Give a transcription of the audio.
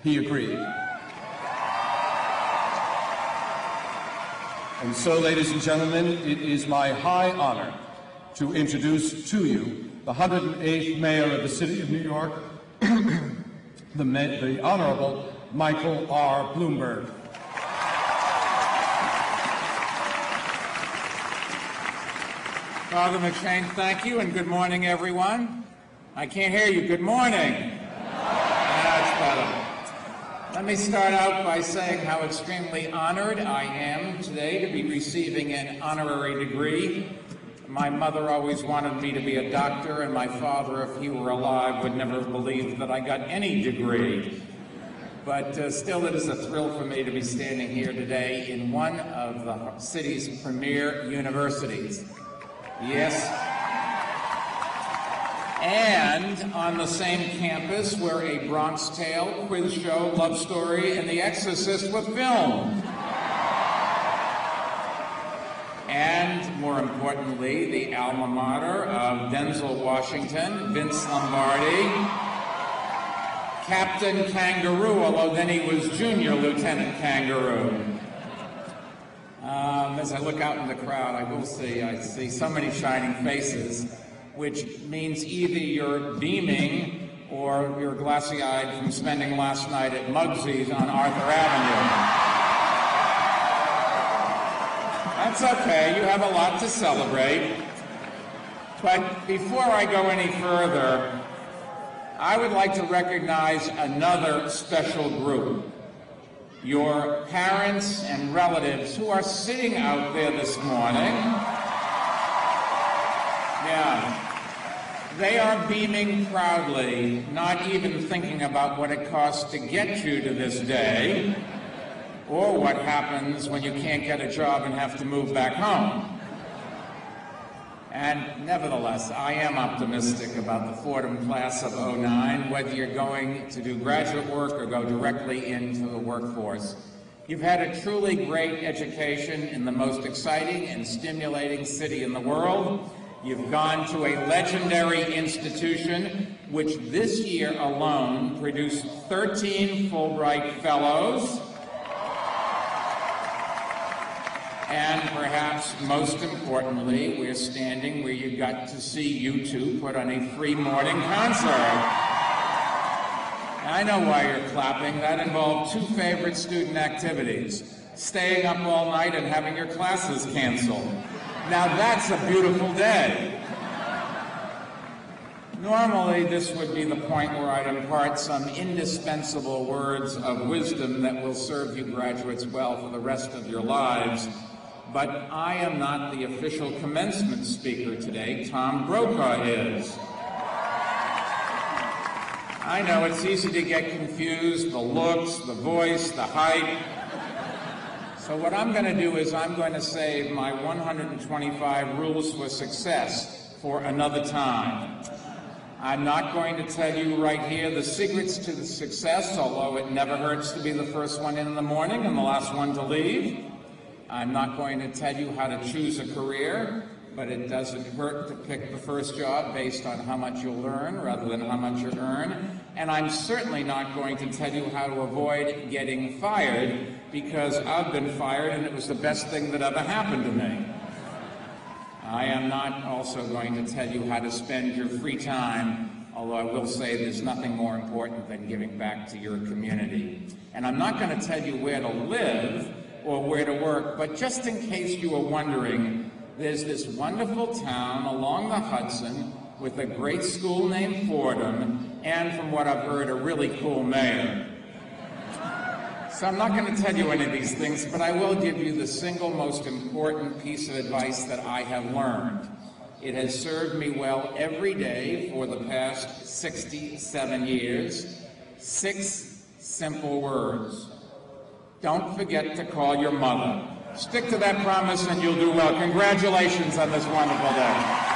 He agreed. And so, ladies and gentlemen, it is my high honor to introduce to you the 108th Mayor of the City of New York, the Honorable Michael R. Bloomberg. Father McShane, thank you, and good morning, everyone. I can't hear you. Good morning. That's better. Let me start out by saying how extremely honored I am today to be receiving an honorary degree. My mother always wanted me to be a doctor, and my father, if he were alive, would never have believed that I got any degree. But still, it is a thrill for me to be standing here today in one of the city's premier universities. Yes. And on the same campus where A Bronx Tale, quiz show, love story, and The Exorcist were filmed. And, more importantly, the alma mater of Denzel Washington, Vince Lombardi, Captain Kangaroo, although then he was Junior Lieutenant Kangaroo. As I look out in the crowd, I see so many shining faces, which means either you're beaming or you're glassy-eyed from spending last night at Mugsy's on Arthur Avenue. That's okay, you have a lot to celebrate. But before I go any further, I would like to recognize another special group. Your parents and relatives who are sitting out there this morning. Yeah. They are beaming proudly, not even thinking about what it costs to get you to this day, or what happens when you can't get a job and have to move back home. And nevertheless, I am optimistic about the Fordham class of '09, whether you're going to do graduate work or go directly into the workforce. You've had a truly great education in the most exciting and stimulating city in the world. You've gone to a legendary institution, which this year alone produced 13 Fulbright Fellows. And perhaps most importantly, we're standing where you got to see U2 put on a free morning concert. I know why you're clapping. That involved two favorite student activities: staying up all night and having your classes canceled. Now that's a beautiful day. Normally, this would be the point where I'd impart some indispensable words of wisdom that will serve you graduates well for the rest of your lives. But I am not the official commencement speaker today. Tom Brokaw is. I know it's easy to get confused, the looks, the voice, the height. So what I'm going to do is I'm going to save my 125 rules for success for another time. I'm not going to tell you right here the secrets to the success, although it never hurts to be the first one in the morning and the last one to leave. I'm not going to tell you how to choose a career, but it doesn't hurt to pick the first job based on how much you'll learn rather than how much you earn. And I'm certainly not going to tell you how to avoid getting fired, because I've been fired and it was the best thing that ever happened to me. I am not also going to tell you how to spend your free time, although I will say there's nothing more important than giving back to your community. And I'm not going to tell you where to live or where to work, but just in case you were wondering, there's this wonderful town along the Hudson with a great school named Fordham, and from what I've heard, a really cool mayor. So I'm not going to tell you any of these things, but I will give you the single most important piece of advice that I have learned. It has served me well every day for the past 67 years. 6 simple words. Don't forget to call your mother. Stick to that promise and you'll do well. Congratulations on this wonderful day.